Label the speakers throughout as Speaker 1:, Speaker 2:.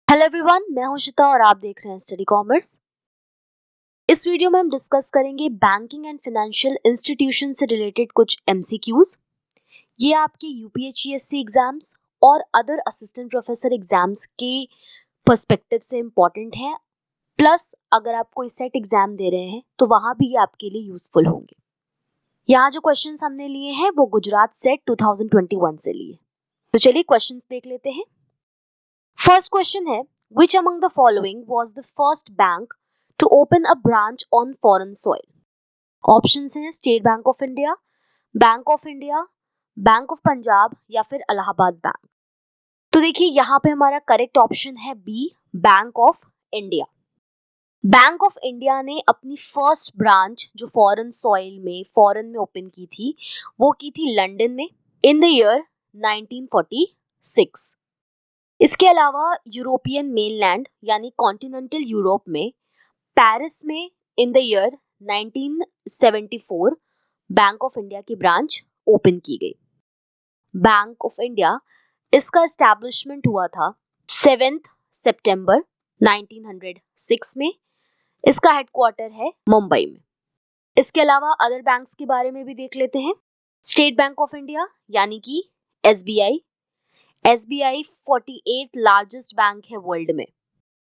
Speaker 1: Hello everyone, मैं हूं शिता और आप देख रहे हैं स्टडी कॉमर्स। इस वीडियो में हम डिस्कस करेंगे बैंकिंग एंड फाइनेंशियल इंस्टीट्यूशन से रिलेटेड कुछ एमसीक्यूज। ये आपके यूपीएचसीएससी एग्जाम्स और अदर असिस्टेंट प्रोफेसर एग्जाम्स के पर्सपेक्टिव से इम्पोर्टेंट है। प्लस अगर आप कोई सेट एग्जाम दे रहे हैं तो वहां भी ये आपके लिए यूजफुल होंगे। यहाँ जो क्वेश्चंस हमने लिए हैं वो गुजरात सेट 2021 से लिए। तो चलिए क्वेश्चंस देख लेते हैं। फर्स्ट क्वेश्चन है, which among the following was the first bank to open a branch on foreign soil? Options हैं State Bank of India, Bank of India, Bank of Punjab या फिर इलाहाबाद बैंक। तो देखिए यहाँ पे हमारा करेक्ट ऑप्शन है B, Bank of India. Bank of India ने अपनी फर्स्ट ब्रांच जो फॉरेन में ओपन की थी वो की थी लंदन में इन द ईयर 1946। इसके अलावा यूरोपियन मेनलैंड यानी कॉन्टिनेंटल यूरोप में पेरिस में in the year 1974 bank of India की ब्रांच ओपन की गई। बैंक ऑफ इंडिया इसका एस्टैब्लिशमेंट हुआ था 7 सितंबर 1906 में। इसका हेडक्वार्टर है मुंबई में। इसके अलावा अदर बैंक्स के बारे में भी देख लेते हैं। स्टेट बैंक ऑफ इंडिया यानी कि एसबीआई 48 लार्जेस्ट बैंक है वर्ल्ड में।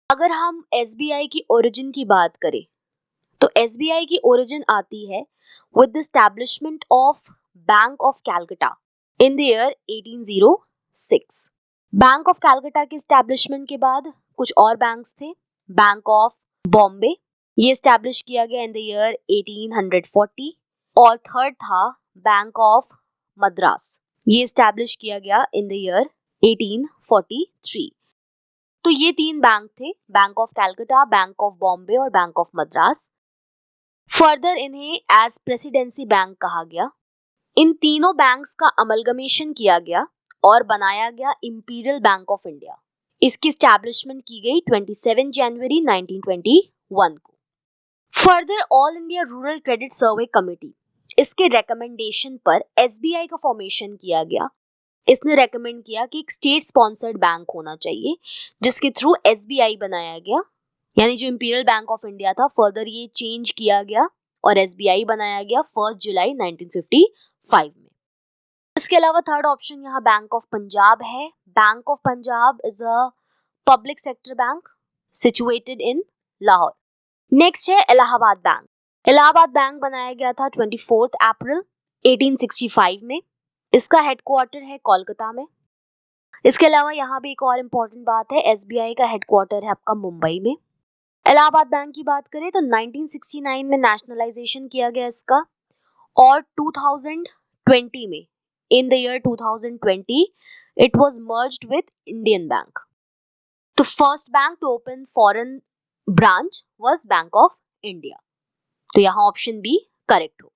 Speaker 1: अगर हम एसबीआई की ओरिजिन की बात करें तो एसबीआई की ओरिजिन आती है with the establishment of bank of Calcutta in the year 1806। Bank of Calcutta के एस्टैब्लिशमेंट के बाद कुछ और बैंक्स थे। बैंक ऑफ बॉम्बे ये एस्टैब्लिश किया गया इन द ईयर 1840 और थर्ड था बैंक ऑफ मद्रास, ये एस्टैब्लिश किया गया इन द ईयर 1843। तो ये तीन बैंक थे, bank of Calcutta, bank of Bombay और बैंक ऑफ मद्रास। फर्दर इन्हें एज प्रेसिडेंसी बैंक कहा गया। इन तीनों बैंक्स का अमलगमेशन किया गया और बनाया गया इंपीरियल बैंक ऑफ इंडिया। इसकी एस्टैब्लिशमेंट की गई 27 जनवरी 1921 को। Further All India Rural Credit Survey Committee इसके रेकमेंडेशन पर एसबीआई का फॉर्मेशन किया गया। इसने रेकमेंड किया कि एक स्टेट स्पॉन्सर्ड बैंक होना चाहिए जिसके थ्रू एसबीआई बनाया गया, यानी जो इंपीरियल बैंक ऑफ इंडिया था फर्दर ये चेंज किया गया और एसबीआई बनाया गया 1 जुलाई 1955 में। इसके अलावा थर्ड ऑप्शन यहाँ बैंक ऑफ पंजाब है। Bank of Punjab is a public sector bank situated in Lahore. Next है इलाहाबाद बैंक। इलाहाबाद बैंक बनाया गया था 24 अप्रैल 1865 में। इसका हेडक्वार्टर है कोलकाता में। इसके अलावा यहाँ भी एक और इम्पोर्टेंट बात है, एसबीआई का हेडक्वार्टर है आपका मुंबई में। इलाहाबाद बैंक की बात करें तो 1969 में नेशनलाइजेशन किया गया इसका और 2020 में in the year 2020 it was merged with Indian Bank. तो first bank to open foreign branch was Bank of India. तो यहाँ ऑप्शन बी करेक्ट होगा।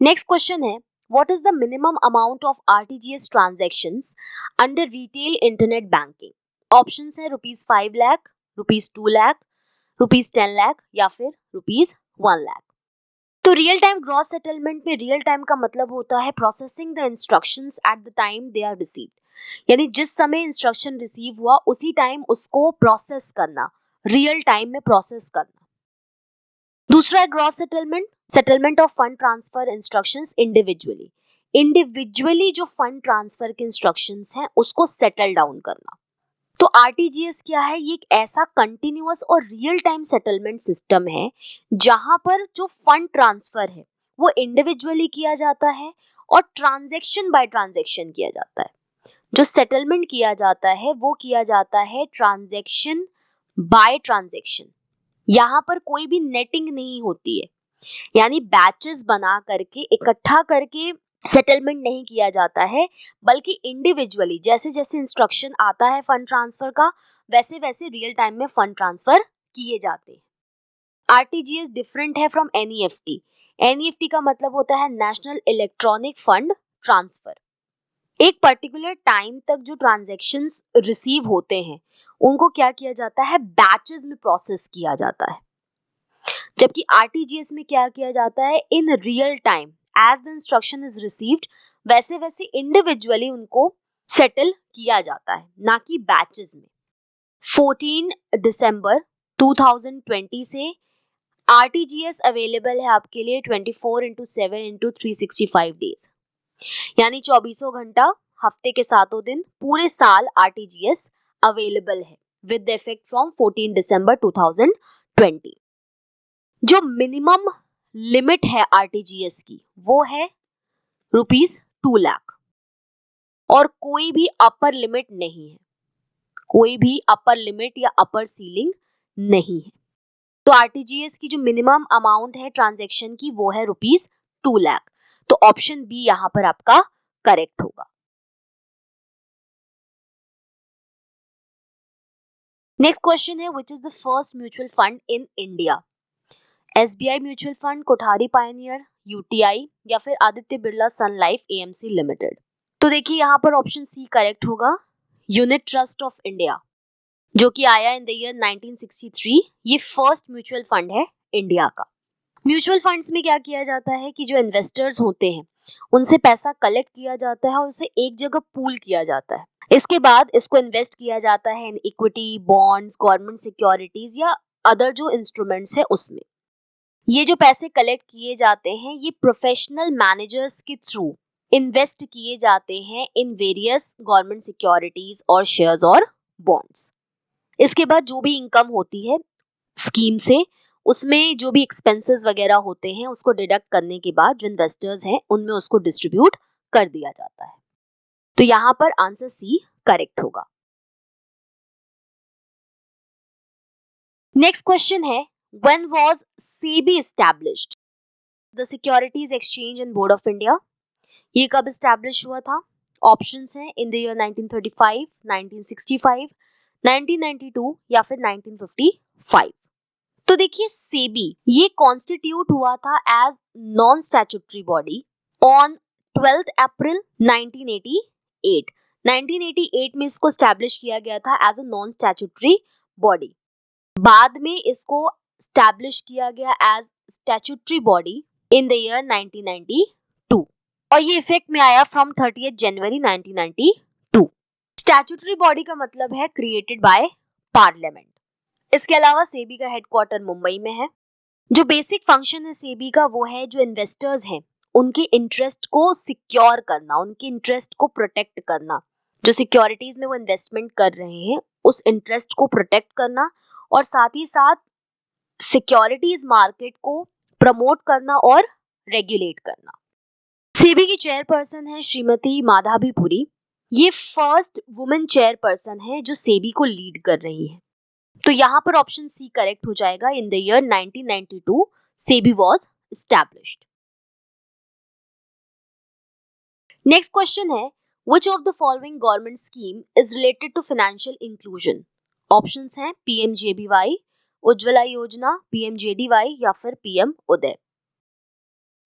Speaker 1: नेक्स्ट क्वेश्चन है, what is the minimum amount of RTGS transactions under retail internet banking? Options है ₹5 लाख, ₹2 लाख, ₹10 लाख या फिर ₹1 लाख। तो real time gross settlement में real time का मतलब होता है processing the instructions at the time they are received, यानी जिस समय इंस्ट्रक्शन रिसीव हुआ उसी टाइम उसको प्रोसेस करना, रियल टाइम में प्रोसेस करना। दूसरा है gross settlement of fund transfer instructions individually जो फंड ट्रांसफर के इंस्ट्रक्शंस हैं उसको सेटल डाउन करना। तो आरटीजीएस क्या है, ये एक ऐसा कंटिन्यूअस और रियल टाइम सेटलमेंट सिस्टम है जहां पर जो फंड ट्रांसफर है वो इंडिविजुअली किया जाता है और ट्रांजैक्शन बाय ट्रांजैक्शन किया जाता है। जो सेटलमेंट किया जाता है वो किया जाता है ट्रांजैक्शन बाय ट्रांजैक्शन। यहाँ पर कोई भी नेटिंग नहीं होती है, यानी बैचेस बना करके इकट्ठा करके सेटलमेंट नहीं किया जाता है, बल्कि इंडिविजुअली जैसे जैसे इंस्ट्रक्शन आता है फंड ट्रांसफर का वैसे वैसे रियल टाइम में फंड ट्रांसफर किए जाते हैं। आरटीजीएस डिफरेंट है फ्रॉम एनईएफटी। एनईएफटी का मतलब होता है नेशनल इलेक्ट्रॉनिक फंड ट्रांसफर। एक पर्टिकुलर टाइम तक जो ट्रांजैक्शंस रिसीव होते हैं उनको क्या किया जाता है, बैचेस में प्रोसेस किया जाता है। जबकि आरटीजीएस में क्या किया जाता है, in real time as the instruction is received वैसे वैसे इंडिविजुअली उनको सेटल किया जाता है, ना कि बैचेस में। 14 दिसंबर 2020 से आरटीजीएस अवेलेबल है आपके लिए 24/7/365 डेज, यानी 24 घंटा, हफ्ते के 7 दिन, पूरे साल आरटीजीएस अवेलेबल है विद इफेक्ट फ्रॉम 14 दिसंबर 2020। जो मिनिमम लिमिट है आरटीजीएस की वो है ₹2 लाख, और कोई भी अपर लिमिट नहीं है, कोई भी अपर लिमिट या अपर सीलिंग नहीं है। तो आरटीजीएस की जो मिनिमम अमाउंट है ट्रांजैक्शन की वो है ₹2 लाख। तो ऑप्शन बी यहां पर आपका करेक्ट होगा। नेक्स्ट क्वेश्चन है, which is the first mutual fund in India? SBI mutual fund, Kothari Pioneer, UTI या फिर आदित्य बिरला सन लाइफ एएमसी लिमिटेड? तो देखिए यहाँ पर ऑप्शन सी करेक्ट होगा, यूनिट ट्रस्ट ऑफ इंडिया, जो कि आया इन द ईयर 1963। ये फर्स्ट म्यूचुअल फंड है इंडिया का। म्यूचुअल फंड्स में क्या किया जाता है कि जो इन्वेस्टर्स होते हैं उनसे पैसा कलेक्ट किया जाता है और उसे एक जगह पूल किया जाता है। इसके बाद इसको इन्वेस्ट किया जाता है in equity, bonds, government securities या अदर जो इंस्ट्रूमेंट्स है उसमें। ये जो पैसे कलेक्ट किए जाते हैं ये प्रोफेशनल मैनेजर्स के थ्रू इन्वेस्ट किए जाते हैं इन वेरियस गवर्नमेंट सिक्योरिटीज और शेयर्स और बॉन्ड्स। इसके बाद जो भी इनकम होती है स्कीम से, उसमें जो भी एक्सपेंसेस वगैरह होते हैं उसको डिडक्ट करने के बाद जो इन्वेस्टर्स हैं उनमें उसको डिस्ट्रीब्यूट कर दिया जाता है। तो यहाँ पर आंसर सी करेक्ट होगा। नेक्स्ट क्वेश्चन है, when was SEBI established? The securities exchange and board of India. ये कब एस्टैब्लिश हुआ था? ऑप्शंस हैं इन द ईयर 1935, 1965, 1992 या फिर 1955। तो देखिए सेबी ये कॉन्स्टिट्यूट हुआ था as non statutory body on 12 April 1988। 1988 में इसको स्टैब्लिश किया गया था as a non statutory body. बाद में इसको स्टैब्लिश किया गया as statutory body in the year 1992 और ये इफेक्ट में आया फ्रॉम 30 जनवरी 1992। स्टैट्यूटरी बॉडी का मतलब है क्रिएटेड बाय पार्लियामेंट। इसके अलावा सेबी का हेडक्वार्टर मुंबई में है। जो बेसिक फंक्शन है सेबी का वो है जो इन्वेस्टर्स हैं उनके इंटरेस्ट को सिक्योर करना, उनके इंटरेस्ट को प्रोटेक्ट करना। जो सिक्योरिटीज में वो इन्वेस्टमेंट कर रहे हैं उस इंटरेस्ट को प्रोटेक्ट करना और साथ ही साथ सिक्योरिटीज मार्केट को प्रमोट करना और रेगुलेट करना। सेबी की चेयरपर्सन है श्रीमती माधवी। ये फर्स्ट वुमेन चेयरपर्सन है जो सेबी को लीड कर रही है। तो यहाँ पर ऑप्शन सी करेक्ट हो जाएगा। In the year 1992 SEBI was established. Next question है, which of the following government scheme is related to financial inclusion? Options हैं पीएमजेबीवाई, उज्ज्वला योजना, पीएमजेडीवाई या फिर पीएम उदय।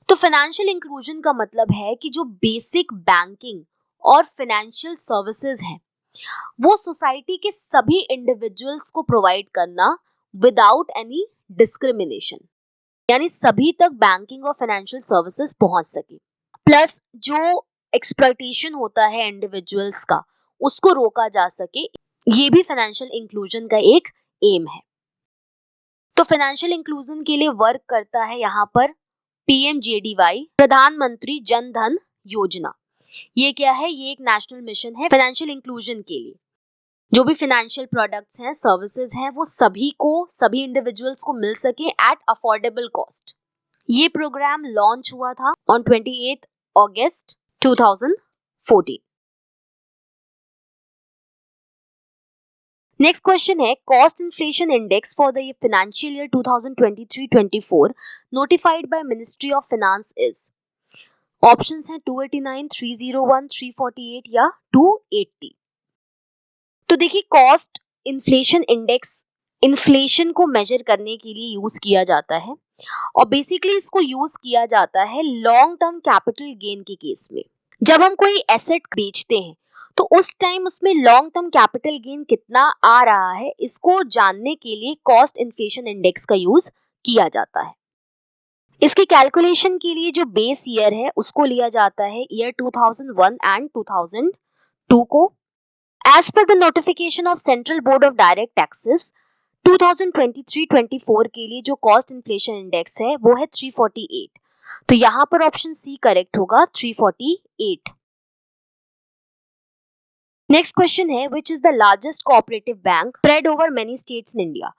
Speaker 1: तो फाइनेंशियल इंक्लूजन का मतलब है कि जो बेसिक बैंकिंग और फाइनेंशियल सर्विसेज हैं वो सोसाइटी के सभी इंडिविजुअल्स को प्रोवाइड करना विदाउट एनी डिस्क्रिमिनेशन, यानी सभी तक बैंकिंग और फाइनेंशियल सर्विसेज पहुंच सके। प्लस जो एक्सप्लॉयटेशन होता है इंडिविजुअल्स का उसको रोका जा सके, ये भी फाइनेंशियल इंक्लूजन का एक एम है। तो फाइनेंशियल इंक्लूजन के लिए वर्क करता है यहाँ पर पीएमजेडीवाई, प्रधानमंत्री जन धन योजना। ये क्या है? ये एक नेशनल मिशन है फाइनेंशियल इंक्लूजन के लिए। जो भी फाइनेंशियल प्रोडक्ट्स हैं, सर्विसेज हैं, वो सभी इंडिविजुअल्स को मिल सके एट अफोर्डेबल कॉस्ट। ये प्रोग्राम लॉन्च हुआ था ऑन 28 अगस्त 2014। नेक्स्ट क्वेश्चन है, cost inflation index for the financial year 2023-24 notified by ministry of finance is? Options हैं 289, 301, 348 या 280। तो देखिए कॉस्ट इन्फ्लेशन इंडेक्स इन्फ्लेशन को मेजर करने के लिए यूज किया जाता है और बेसिकली इसको यूज किया जाता है लॉन्ग टर्म कैपिटल गेन के केस में। जब हम कोई एसेट बेचते हैं तो उस टाइम उसमें लॉन्ग टर्म कैपिटल गेन कितना आ रहा है इसको जानने के लिए कॉस्ट इन्फ्लेशन इंडेक्स का यूज किया जाता है। इसकी कैलकुलेशन के लिए जो बेस ईयर है उसको लिया जाता है ईयर 2001 एंड 2002। 2 को। एज पर the notification of Central Board of Direct Taxes 2023-24 के लिए जो कॉस्ट इन्फ्लेशन इंडेक्स है वो है 348। तो यहां पर ऑप्शन सी करेक्ट होगा, 348। नेक्स्ट क्वेश्चन है which is the largest cooperative bank spread over many states in India.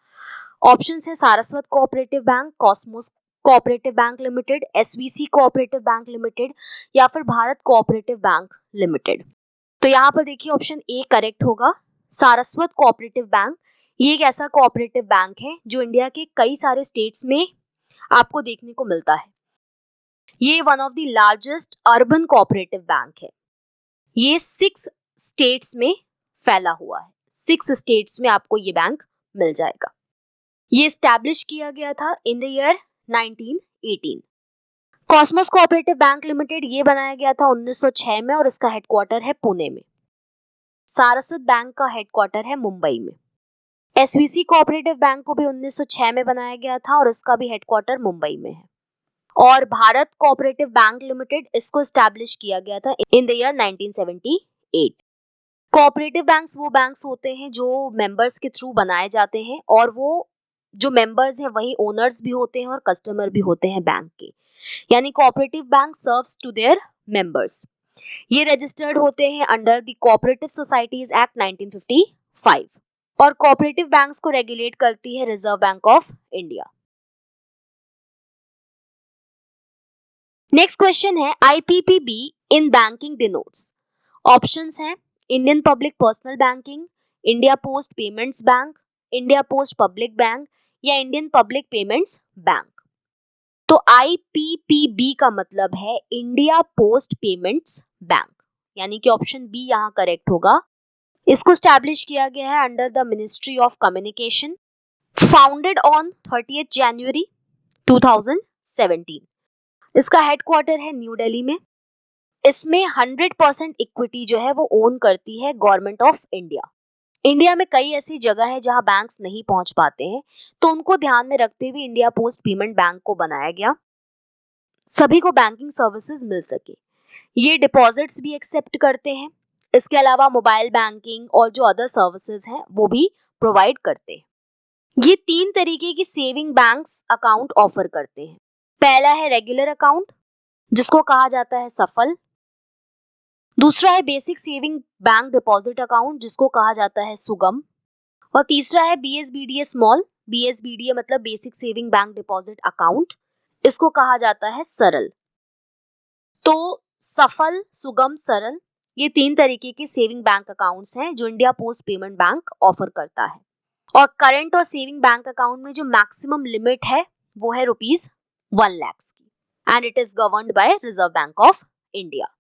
Speaker 1: Option है Saraswat cooperative bank, Cosmos cooperative bank limited, SVC cooperative bank limited या फिर भारत कोऑपरेटिव बैंक लिमिटेड। तो यहाँ पर देखिए option A correct होगा, Saraswat cooperative bank. ये एक ऐसा कोऑपरेटिव बैंक है जो इंडिया के कई सारे स्टेट्स में आपको देखने को मिलता है। ये one of the largest urban cooperative bank है। ये 6 स्टेट्स में फैला हुआ है, 6 स्टेट्स में आपको ये बैंक मिल जाएगा। ये एस्टैब्लिश किया गया था इन the year 1918। Cosmos cooperative bank limited ये बनाया गया था 1906 में और इसका हेडक्वार्टर है पुणे में। सारस्वत बैंक का हेडक्वार्टर है मुंबई में। एसवीसी कोऑपरेटिव बैंक को भी 1906 में बनाया गया था और इसका भी हेडक्वार्टर मुंबई में है। और भारत कोऑपरेटिव बैंक लिमिटेड इसको एस्टैब्लिश किया गया था इन द ईयर 1978। कोऑपरेटिव बैंक्स वो बैंक्स होते हैं जो मेंबर्स के थ्रू बनाए जाते हैं और वो जो मेंबर्स हैं वही ओनर्स भी होते हैं और कस्टमर भी होते हैं बैंक के, यानी cooperative bank serves to their members. ये रजिस्टर्ड होते हैं under the cooperative societies act 1955 और कोऑपरेटिव बैंक्स को रेगुलेट करती है Reserve Bank of India. Next question है IPPB in banking denotes. Options हैं Indian public personal banking, India post payments bank, India post public bank या Indian public payments bank. तो IPPB का मतलब है इंडिया पोस्ट पेमेंट्स बैंक, यानी कि option B यहाँ करेक्ट होगा। इसको स्टैब्लिश किया गया है under the ministry of communication, founded on 30 जनवरी 2017। इसका हेडक्वार्टर है न्यू दिल्ली में। इसमें 100% इक्विटी जो है वो ओन करती है गवर्नमेंट ऑफ इंडिया। इंडिया में कई ऐसी जगह है जहां बैंक्स नहीं पहुंच पाते हैं, तो उनको ध्यान में रखते हुए इंडिया पोस्ट पेमेंट बैंक को बनाया गया, सभी को बैंकिंग सर्विसेज मिल सके। ये डिपॉजिट्स भी एक्सेप्ट करते हैं, इसके अलावा मोबाइल बैंकिंग और जो अदर सर्विसेज हैं वो भी प्रोवाइड करते हैं। ये 3 तरीके की सेविंग बैंक्स अकाउंट ऑफर करते हैं। पहला है रेगुलर अकाउंट जिसको कहा जाता है सफल। दूसरा है basic saving bank deposit account जिसको कहा जाता है सुगम। और तीसरा है BSBDA स्मॉल, BSBDA मतलब basic saving bank deposit account, इसको कहा जाता है सरल। तो सफल, सुगम, सरल ये 3 तरीके के सेविंग बैंक अकाउंट्स हैं जो India post payment bank offer करता है। और करंट और सेविंग बैंक अकाउंट में जो मैक्सिमम लिमिट है वो है ₹1 लाख की and it is governed by Reserve Bank of India.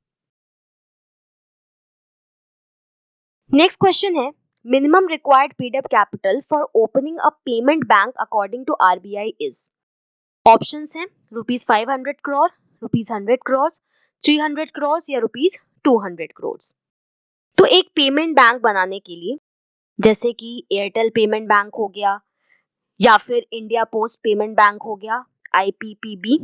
Speaker 1: Next question है minimum required paid up capital for opening a payment bank according to RBI is. Options हैं ₹500 करोड़, ₹100 करोड़, 300 करोड़ या ₹200 करोड़। तो एक पेमेंट बैंक बनाने के लिए जैसे कि एयरटेल पेमेंट बैंक हो गया या फिर इंडिया पोस्ट पेमेंट बैंक हो गया, IPPB,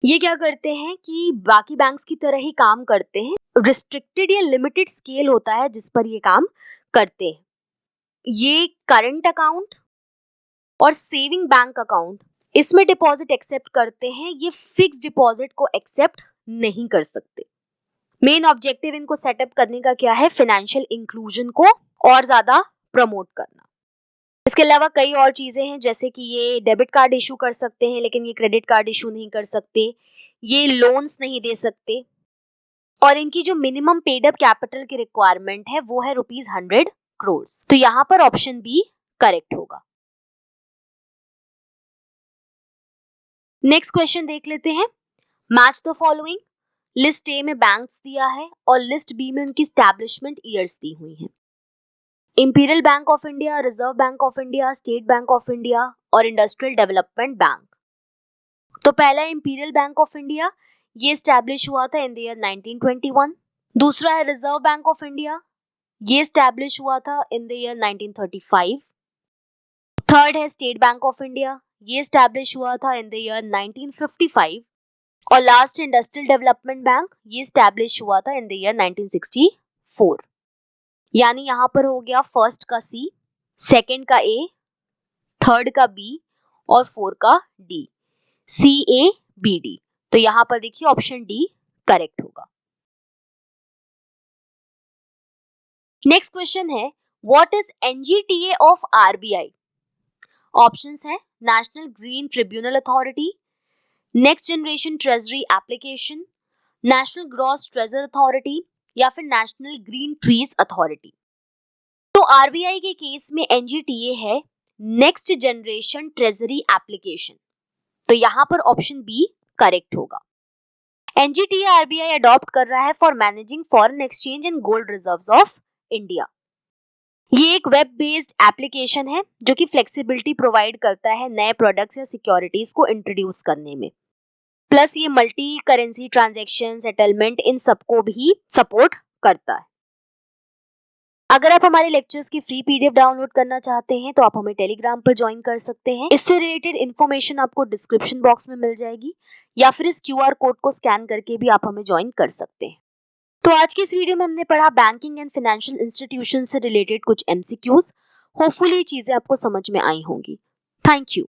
Speaker 1: ये क्या करते हैं कि बाकी बैंक्स की तरह ही काम करते हैं। रिस्ट्रिक्टेड या लिमिटेड स्केल होता है जिस पर ये काम करते हैं। ये करंट अकाउंट और सेविंग बैंक अकाउंट इसमें डिपॉजिट एक्सेप्ट करते हैं, ये फिक्स डिपॉजिट को एक्सेप्ट नहीं कर सकते। मेन ऑब्जेक्टिव इनको सेटअप करने का क्या है, फाइनेंशियल इंक्लूजन को और ज्यादा प्रमोट करना। इसके अलावा कई और चीजें हैं जैसे कि ये डेबिट कार्ड इशू कर सकते हैं लेकिन ये क्रेडिट कार्ड इशू नहीं कर सकते, ये लोन्स नहीं दे सकते और इनकी जो मिनिमम पेड अप कैपिटल की रिक्वायरमेंट है वो है ₹100 करोड़। तो यहाँ पर ऑप्शन बी करेक्ट होगा। नेक्स्ट क्वेश्चन देख लेते हैं, match the following. List A में बैंक्स दिया है और लिस्ट बी में उनकी एस्टैब्लिशमेंट ईयर्स दी हुई हैं। Imperial Bank of India, reserve Bank of India, state Bank of India और इंडस्ट्रियल डेवलपमेंट बैंक। तो पहला इंपीरियल बैंक ऑफ इंडिया, ये एस्टैब्लिश हुआ था इन द ईयर 1921। दूसरा है रिजर्व बैंक ऑफ इंडिया, ये एस्टैब्लिश हुआ था इन द ईयर 1935। थर्ड है स्टेट बैंक ऑफ इंडिया, ये एस्टैब्लिश हुआ था इन द ईयर 1955 और लास्ट इंडस्ट्रियल डेवलपमेंट बैंक, ये एस्टैब्लिश हुआ था इन द ईयर 1964। यानी यहाँ पर हो गया फर्स्ट का सी, सेकंड का ए, थर्ड का बी और फोर का D, C A B D. तो यहाँ पर देखिए ऑप्शन डी करेक्ट होगा। नेक्स्ट क्वेश्चन है, what is NGTA of RBI? Options है national green tribunal authority, next generation treasury application, national gross treasure authority या फिर नेशनल ग्रीन ट्रीज अथॉरिटी। तो आरबीआई के केस में एनजीटीए है नेक्स्ट जनरेशन ट्रेजरी एप्लीकेशन। तो यहां पर ऑप्शन बी करेक्ट होगा। एनजीटीए आरबीआई अडॉप्ट कर रहा है for managing foreign exchange and gold reserves of India. ये एक वेब बेस्ड एप्लीकेशन है जो कि फ्लेक्सिबिलिटी प्रोवाइड करता है नए प्रोडक्ट्स या सिक्योरिटीज को इंट्रोड्यूस करने में। प्लस ये मल्टी करेंसी ट्रांजैक्शन, सेटलमेंट, इन सबको भी सपोर्ट करता है। अगर आप हमारे लेक्चर्स की फ्री पीडीएफ डाउनलोड करना चाहते हैं तो आप हमें टेलीग्राम पर ज्वाइन कर सकते हैं। इससे रिलेटेड इन्फॉर्मेशन आपको डिस्क्रिप्शन बॉक्स में मिल जाएगी या फिर इस क्यूआर कोड को स्कैन करके भी आप हमें ज्वाइन कर सकते हैं। तो आज की इस वीडियो में हमने पढ़ा बैंकिंग एंड फाइनेंशियल इंस्टीट्यूशन से रिलेटेड कुछ एमसीक्यूज। होपफुली ये चीजें आपको समझ में आई होंगी। Thank you.